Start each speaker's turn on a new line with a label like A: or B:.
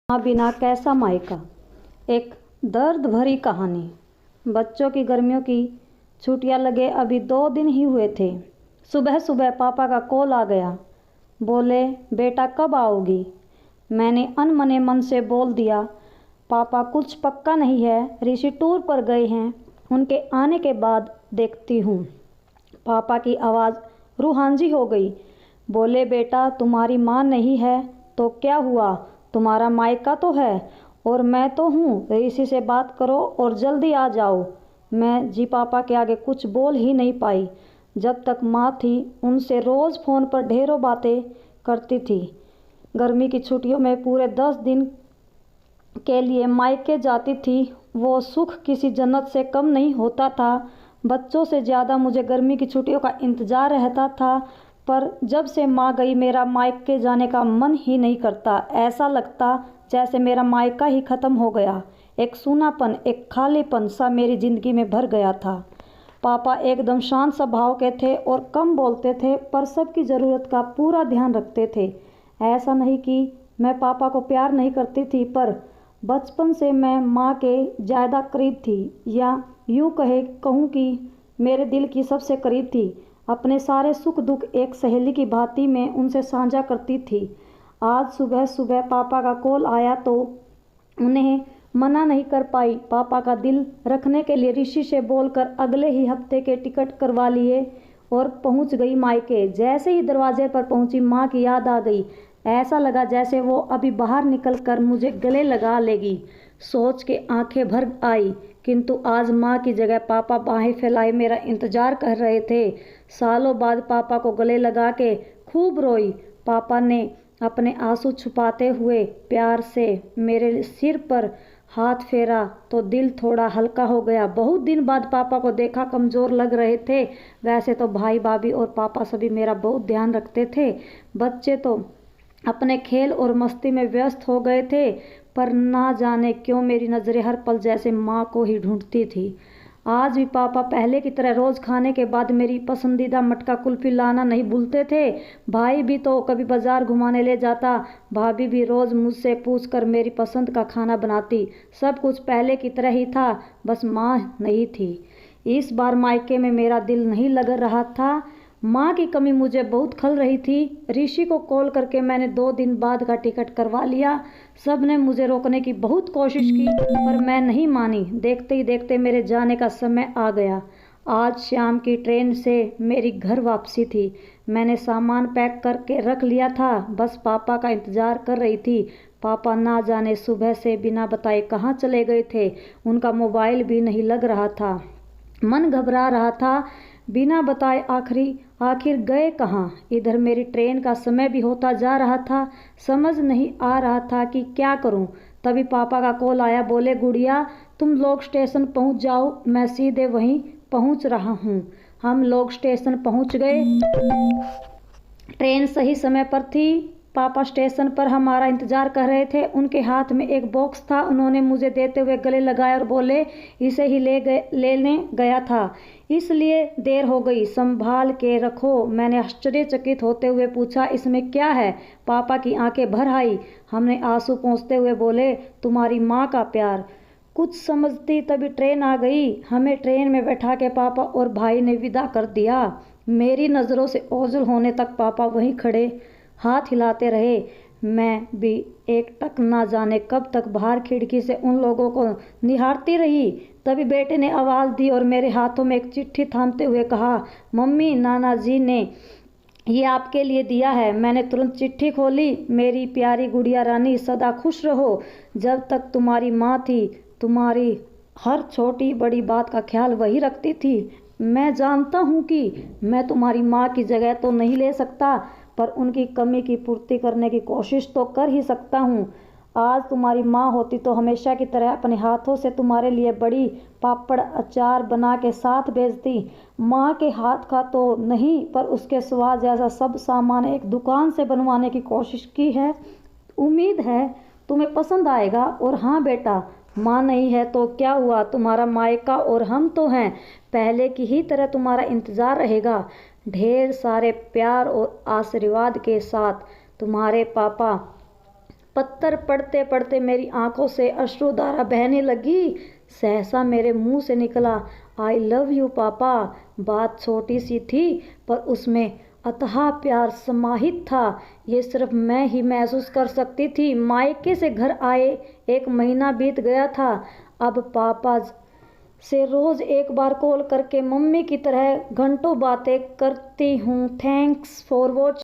A: माँ बिना कैसा मायका। एक दर्द भरी कहानी। बच्चों की गर्मियों की छुट्टियां लगे अभी 2 दिन ही हुए थे। सुबह सुबह पापा का कॉल आ गया। बोले, बेटा कब आओगी? मैंने अनमने मन से बोल दिया, पापा कुछ पक्का नहीं है, ऋषि टूर पर गए हैं, उनके आने के बाद देखती हूँ। पापा की आवाज़ रूहांजी हो गई। बोले, बेटा तुम्हारी माँ नहीं है तो क्या हुआ, तुम्हारा मायका तो है और मैं तो हूँ। ऋषि से बात करो और जल्दी आ जाओ। मैं जी पापा के आगे कुछ बोल ही नहीं पाई। जब तक माँ थी उनसे रोज़ फ़ोन पर ढेरों बातें करती थी। गर्मी की छुट्टियों में पूरे 10 दिन के लिए मायके जाती थी। वो सुख किसी जन्नत से कम नहीं होता था। बच्चों से ज़्यादा मुझे गर्मी की छुट्टियों का इंतज़ार रहता था। पर जब से माँ गई मेरा मायके जाने का मन ही नहीं करता। ऐसा लगता जैसे मेरा मायका ही ख़त्म हो गया। एक सूनापन, एक खालीपन सा मेरी ज़िंदगी में भर गया था। पापा एकदम शांत स्वभाव के थे और कम बोलते थे, पर सबकी ज़रूरत का पूरा ध्यान रखते थे। ऐसा नहीं कि मैं पापा को प्यार नहीं करती थी, पर बचपन से मैं माँ के ज़्यादा करीब थी, या यूँ कहूँ कि मेरे दिल की सबसे करीब थी। अपने सारे सुख दुख एक सहेली की भांति में उनसे साझा करती थी। आज सुबह सुबह पापा का कॉल आया तो उन्हें मना नहीं कर पाई। पापा का दिल रखने के लिए ऋषि से बोलकर अगले ही हफ्ते के टिकट करवा लिए और पहुंच गई मायके। जैसे ही दरवाजे पर पहुंची माँ की याद आ गई। ऐसा लगा जैसे वो अभी बाहर निकल कर मुझे गले लगा लेगी। सोच के आंखें भर आई, किंतु आज माँ की जगह पापा बाहें फैलाए मेरा इंतजार कर रहे थे। सालों बाद पापा को गले लगा के खूब रोई। पापा ने अपने आंसू छुपाते हुए प्यार से मेरे सिर पर हाथ फेरा तो दिल थोड़ा हल्का हो गया। बहुत दिन बाद पापा को देखा, कमज़ोर लग रहे थे। वैसे तो भाई भाभी और पापा सभी मेरा बहुत ध्यान रखते थे। बच्चे तो अपने खेल और मस्ती में व्यस्त हो गए थे, पर ना जाने क्यों मेरी नज़रें हर पल जैसे माँ को ही ढूंढती थी। आज भी पापा पहले की तरह रोज़ खाने के बाद मेरी पसंदीदा मटका कुल्फ़ी लाना नहीं भूलते थे। भाई भी तो कभी बाज़ार घुमाने ले जाता। भाभी भी रोज़ मुझसे पूछकर मेरी पसंद का खाना बनाती। सब कुछ पहले की तरह ही था, बस माँ नहीं थी। इस बार मायके में मेरा दिल नहीं लग रहा था। माँ की कमी मुझे बहुत खल रही थी। ऋषि को कॉल करके मैंने 2 दिन बाद का टिकट करवा लिया। सब ने मुझे रोकने की बहुत कोशिश की, पर मैं नहीं मानी। देखते ही देखते मेरे जाने का समय आ गया। आज शाम की ट्रेन से मेरी घर वापसी थी। मैंने सामान पैक करके रख लिया था, बस पापा का इंतज़ार कर रही थी। पापा ना जाने सुबह से बिना बताए कहाँ चले गए थे। उनका मोबाइल भी नहीं लग रहा था। मन घबरा रहा था, बिना बताए आखिर गए कहाँ। इधर मेरी ट्रेन का समय भी होता जा रहा था। समझ नहीं आ रहा था कि क्या करूं। तभी पापा का कॉल आया। बोले, गुड़िया तुम लोग स्टेशन पहुंच जाओ, मैं सीधे वहीं पहुंच रहा हूं। हम लोग स्टेशन पहुंच गए। ट्रेन सही समय पर थी। पापा स्टेशन पर हमारा इंतज़ार कर रहे थे। उनके हाथ में एक बॉक्स था। उन्होंने मुझे देते हुए गले लगाया और बोले, इसे ही लेने गया था, इसलिए देर हो गई, संभाल के रखो। मैंने आश्चर्यचकित होते हुए पूछा, इसमें क्या है? पापा की आंखें भर आई। हमने आंसू पोंछते हुए बोले, तुम्हारी माँ का प्यार। कुछ समझती तभी ट्रेन आ गई। हमें ट्रेन में बैठा के पापा और भाई ने विदा कर दिया। मेरी नज़रों से ओझल होने तक पापा वहीं खड़े हाथ हिलाते रहे। मैं भी एकटक ना जाने कब तक बाहर खिड़की से उन लोगों को निहारती रही। तभी बेटे ने आवाज़ दी और मेरे हाथों में एक चिट्ठी थामते हुए कहा, मम्मी नाना जी ने ये आपके लिए दिया है। मैंने तुरंत चिट्ठी खोली। मेरी प्यारी गुड़िया रानी, सदा खुश रहो। जब तक तुम्हारी माँ थी, तुम्हारी हर छोटी बड़ी बात का ख्याल वही रखती थी। मैं जानता हूँ कि मैं तुम्हारी माँ की जगह तो नहीं ले सकता, पर उनकी कमी की पूर्ति करने की कोशिश तो कर ही सकता हूँ। आज तुम्हारी माँ होती तो हमेशा की तरह अपने हाथों से तुम्हारे लिए बड़ी पापड़ अचार बना के साथ भेजती। माँ के हाथ का तो नहीं, पर उसके स्वाद जैसा सब सामान एक दुकान से बनवाने की कोशिश की है। उम्मीद है तुम्हें पसंद आएगा। और हाँ बेटा, माँ नहीं है तो क्या हुआ, तुम्हारा मायका और हम तो हैं। पहले की ही तरह तुम्हारा इंतज़ार रहेगा। ढेर सारे प्यार और आशीर्वाद के साथ, तुम्हारे पापा। पत्थर पढ़ते पढ़ते मेरी आंखों से अश्रुधारा बहने लगी। सहसा मेरे मुंह से निकला, आई लव यू पापा। बात छोटी सी थी पर उसमें अथाह प्यार समाहित था। ये सिर्फ मैं ही महसूस कर सकती थी। मायके से घर आए 1 महीना बीत गया था। अब पापा से रोज़ एक बार कॉल करके मम्मी की तरह घंटों बातें करती हूँ। Thanks for watching.